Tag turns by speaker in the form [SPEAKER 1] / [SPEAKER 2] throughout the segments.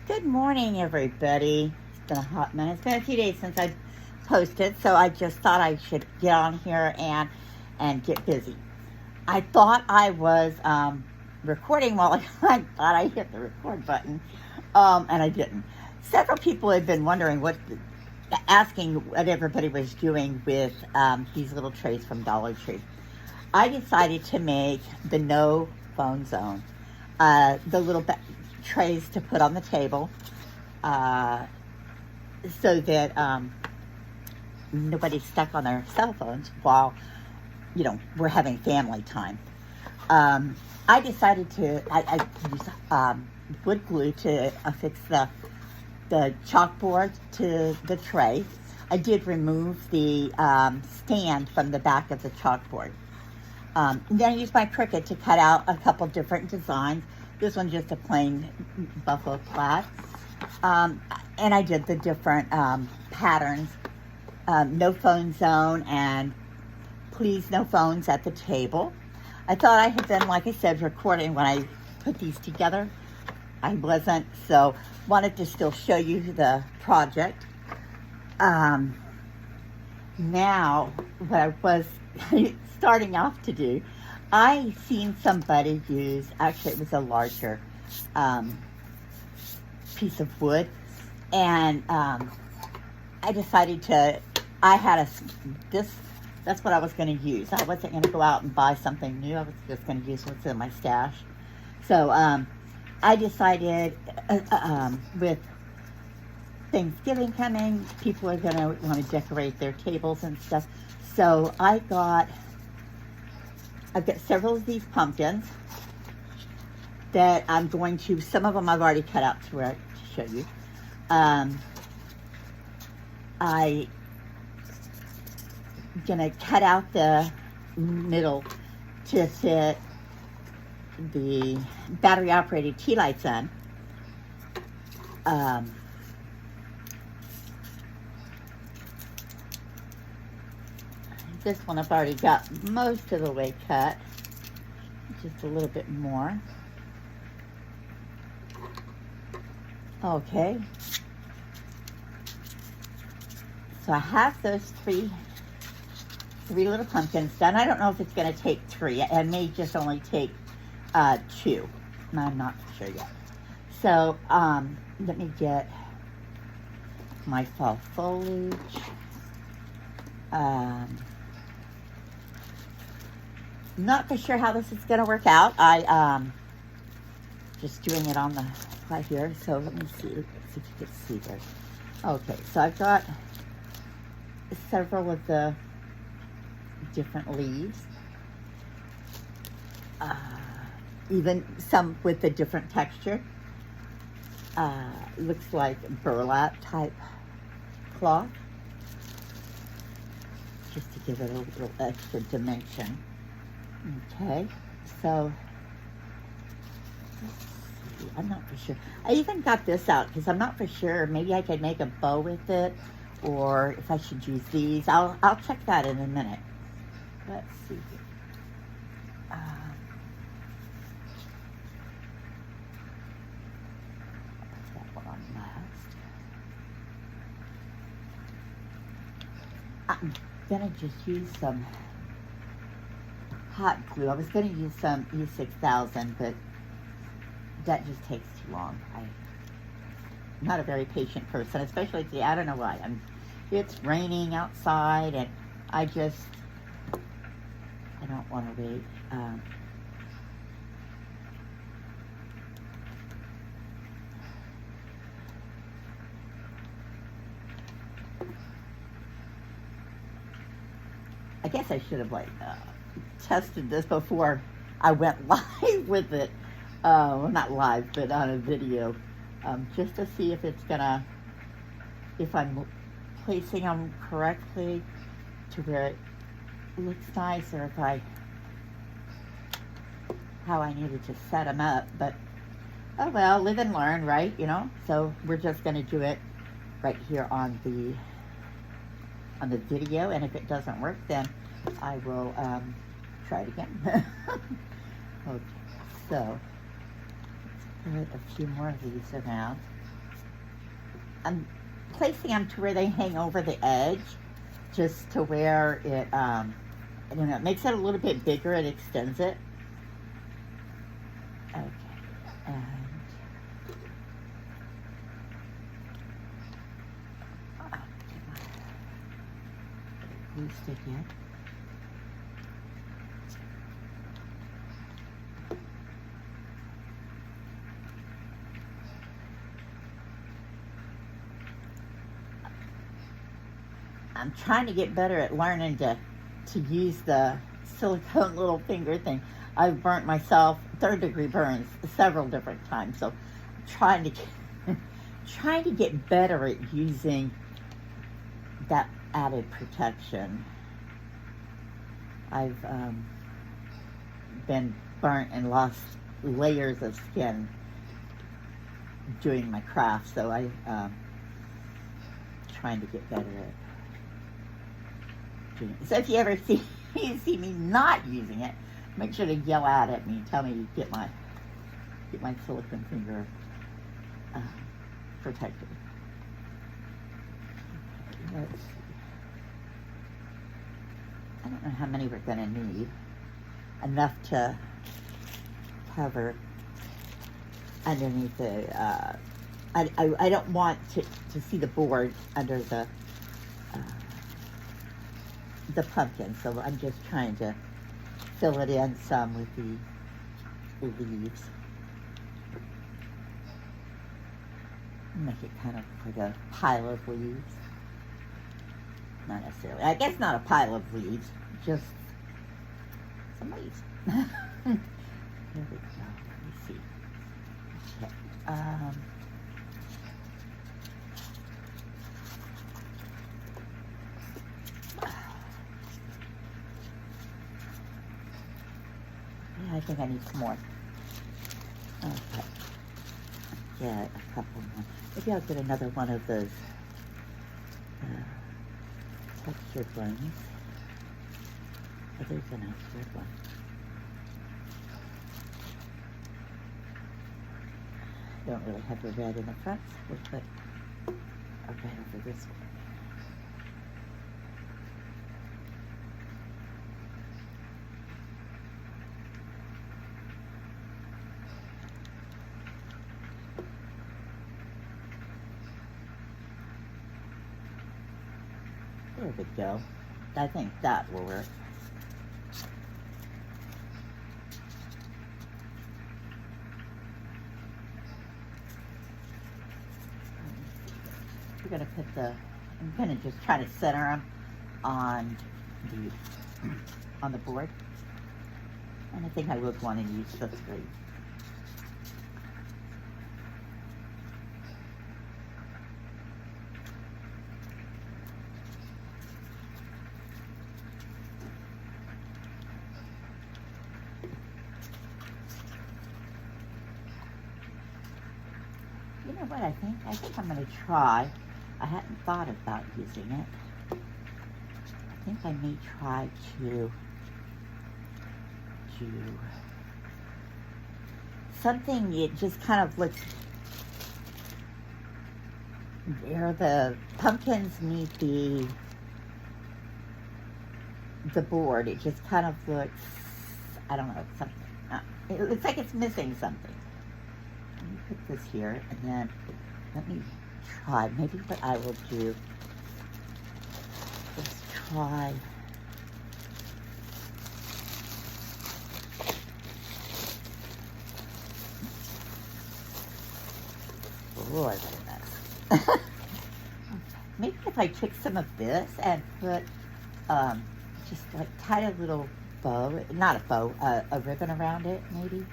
[SPEAKER 1] Good morning, everybody. It's been a hot minute. It's been a few days since I posted, so I just thought I should get on here and get busy. I thought I was recording while I thought I hit the record button, and I didn't. Several people had been wondering asking what everybody was doing with these little trays from Dollar Tree. I decided to make the no phone zone, the little trays to put on the table, uh, so that nobody's stuck on their cell phones while we're having family time. I decided I use wood glue to affix the chalkboard to the tray. I did remove the stand from the back of the chalkboard. Then I used my Cricut to cut out a couple different designs. This one's just a plain buffalo plaid. And I did the different patterns. No phone zone and please no phones at the table. I thought I had been, like I said, recording when I put these together. I wasn't, so wanted to still show you the project. Now, what I was starting off to do, I seen somebody use, actually it was a larger piece of wood, and I decided that's what I was going to use. I wasn't going to go out and buy something new. I was just going to use what's in my stash. So I decided with Thanksgiving coming, people are going to want to decorate their tables and stuff. So I've got several of these pumpkins that I'm going to, some of them I've already cut out to show you. I gonna cut out the middle to fit the battery operated tea lights in. This one I've already got most of the way cut, just a little bit more. Okay, so I have those three little pumpkins done. I don't know if it's going to take three. It may just only take two. I'm not sure yet. So let me get my fall foliage. Not for sure how this is going to work out. I just doing it on the right here. So let me see if you can see this. Okay, so I've got several of the different leaves, even some with a different texture. Looks like burlap type cloth, just to give it a little extra dimension. Okay, so I'm not for sure. I even got this out because I'm not for sure. Maybe I could make a bow with it, or if I should use these. I'll check that in a minute. Let's see. Put that one on last. I'm gonna just use some hot glue. I was gonna use some E6000, but that just takes too long. I'm not a very patient person, especially today. I don't know why. It's raining outside, and I don't want to wait. I guess I should have tested this before I went live with it. Well, not live, but on a video, just to see if if I'm placing them correctly to where it looks nice, or how I needed to set them up. But oh well, live and learn, right? So we're just going to do it right here on the video, and if it doesn't work, then I will try it again. Okay, so let's put a few more of these around. I'm placing them to where they hang over the edge, just to where it, I don't know, it makes it a little bit bigger, it extends it. Okay, and glue stick in. I'm trying to get better at learning to use the silicone little finger thing. I've burnt myself 3rd-degree burns several different times, so I'm trying to trying to get better at using that added protection. I've been burnt and lost layers of skin doing my craft, so I trying to get better at. So if you ever see me not using it, make sure to yell out at me. Tell me you get my silicone finger protected. Let's see. I don't know how many we're going to need. Enough to cover underneath the. I don't want to see the board under the pumpkin, so I'm just trying to fill it in some with the leaves. Make it kind of like a pile of leaves. Not necessarily. I guess not a pile of leaves, just some leaves. There we go. Let me see. Okay. I think I need some more. Okay. Get a couple more. Maybe I'll get another one of those textured ones. Oh, there's a nice red one. Don't really have the red in the front, so we'll put a red over this one. There we go. I think that will work. We're going to put I'm going to just try to center them on the board. And I think I would want to use this green. You know what I think? I think I'm going to try. I hadn't thought about using it. I think I may try to something, it just kind of looks where the pumpkins meet the board. It just kind of looks, I don't know, something. It looks like it's missing something. Let me put this here, and then let me try. Maybe what I will do is try. Lord, what a mess. Maybe if I took some of this and put, just like tie a little bow, not a bow, a ribbon around it, maybe.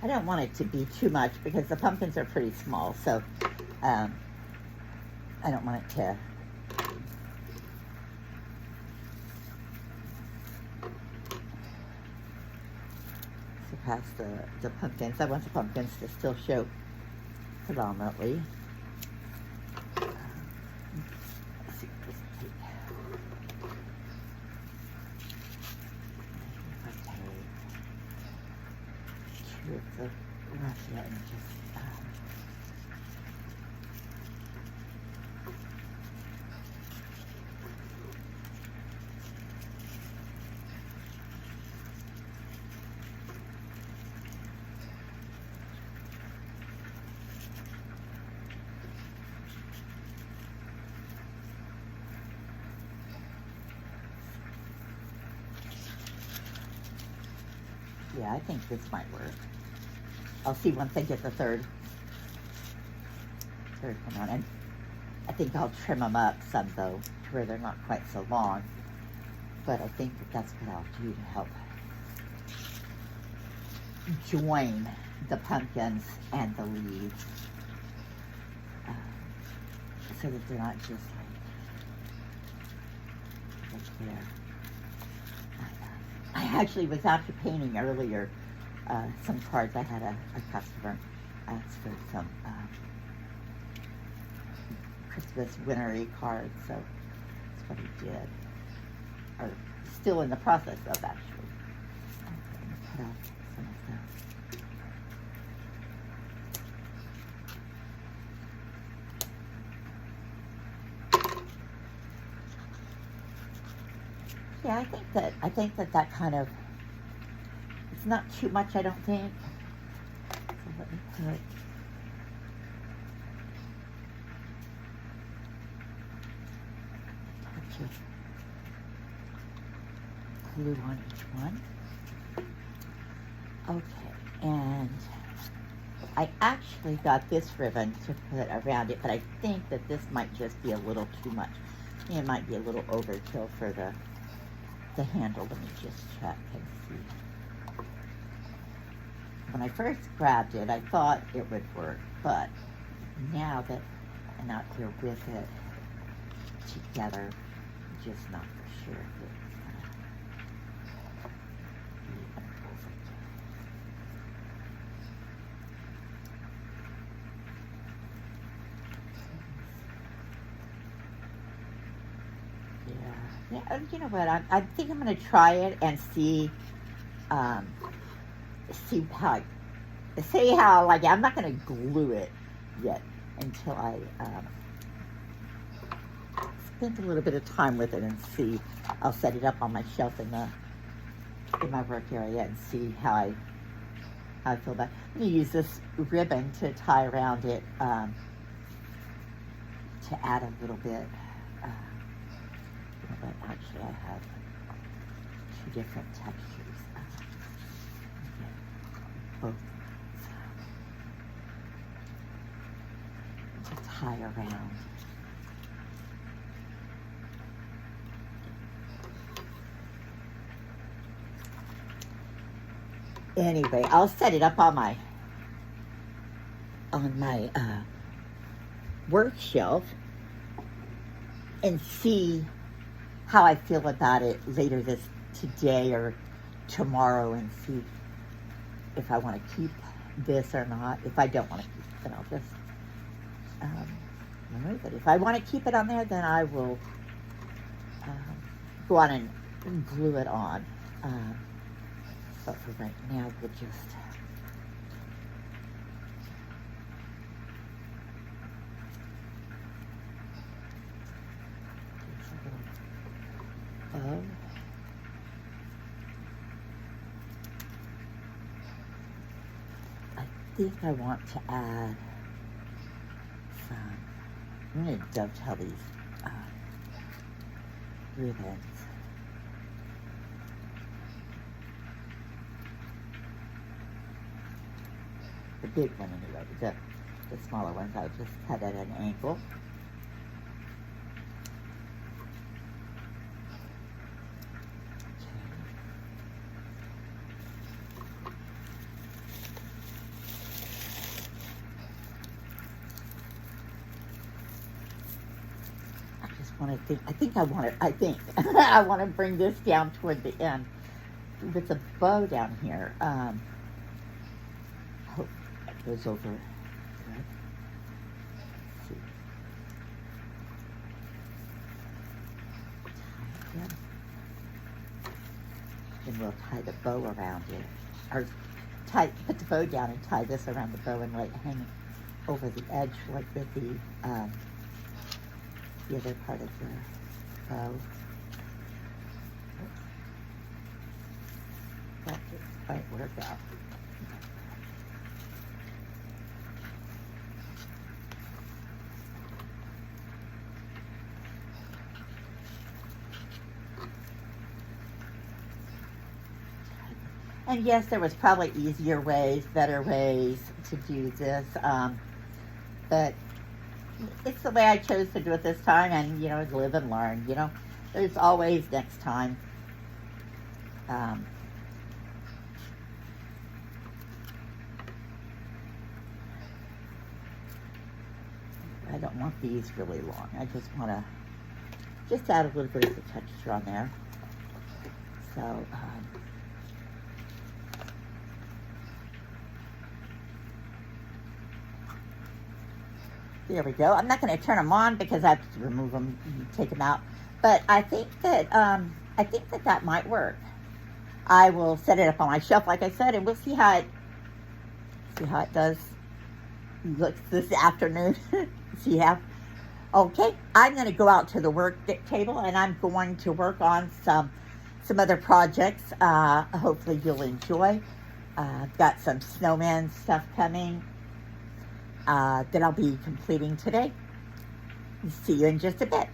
[SPEAKER 1] I don't want it to be too much because the pumpkins are pretty small, so I don't want it to surpass the pumpkins. I want the pumpkins to still show predominantly. it and just, yeah, I think this might work. I'll see once I get the third one on. And I think I'll trim them up some though, to where they're not quite so long. But I think that's what I'll do to help join the pumpkins and the leaves, so that they're not just like there. I actually was after painting earlier some cards. I had a customer ask for some Christmas wintry cards, so that's what he did. Or still in the process of, actually. I'm going to cut off some of those. Yeah, I think that kind of, it's not too much, I don't think. So let me put a touch of glue on each one. Okay, and I actually got this ribbon to put around it, but I think that this might just be a little too much. It might be a little overkill for the handle. Let me just check and see. When I first grabbed it, I thought it would work, but now that I'm out here with it together, I'm just not for sure if it's yeah, you know what? I think I'm going to try it and see how like I'm not going to glue it yet until I spend a little bit of time with it and see. I'll set it up on my shelf in my work area and see how I feel about it. I'm going to use this ribbon to tie around it to add a little bit. But actually I have two different textures. Both to tie around. Anyway, I'll set it up on my work shelf and see how I feel about it later today or tomorrow, and see if I want to keep this or not. If I don't want to keep it, then I'll just remove it. If I want to keep it on there, then I will go on and glue it on. But for right now, we'll just I think I want to add some, I'm going to dovetail these ribbons. The big one anyway, the smaller ones I just cut at an angle. I want to bring this down toward the end with a bow down here. Hope it goes over. Right? Let's see. Tie it in. Then we'll tie the bow around it, or put the bow down and tie this around the bow and let it hang over the edge like with the other part of the bow. That didn't quite work out. And yes, there was probably easier ways, better ways to do this, but it's the way I chose to do it this time, and, you know, live and learn, you know. There's always next time. I don't want these really long. I just want to just add a little bit of the texture on there. So, there we go. I'm not going to turn them on because I have to remove them and take them out. But I think that that might work. I will set it up on my shelf, like I said, and we'll see how it does. Looks this afternoon. See how. Okay, I'm going to go out to the work table and I'm going to work on some other projects. Hopefully you'll enjoy. I've got some snowman stuff coming that I'll be completing today. See you in just a bit.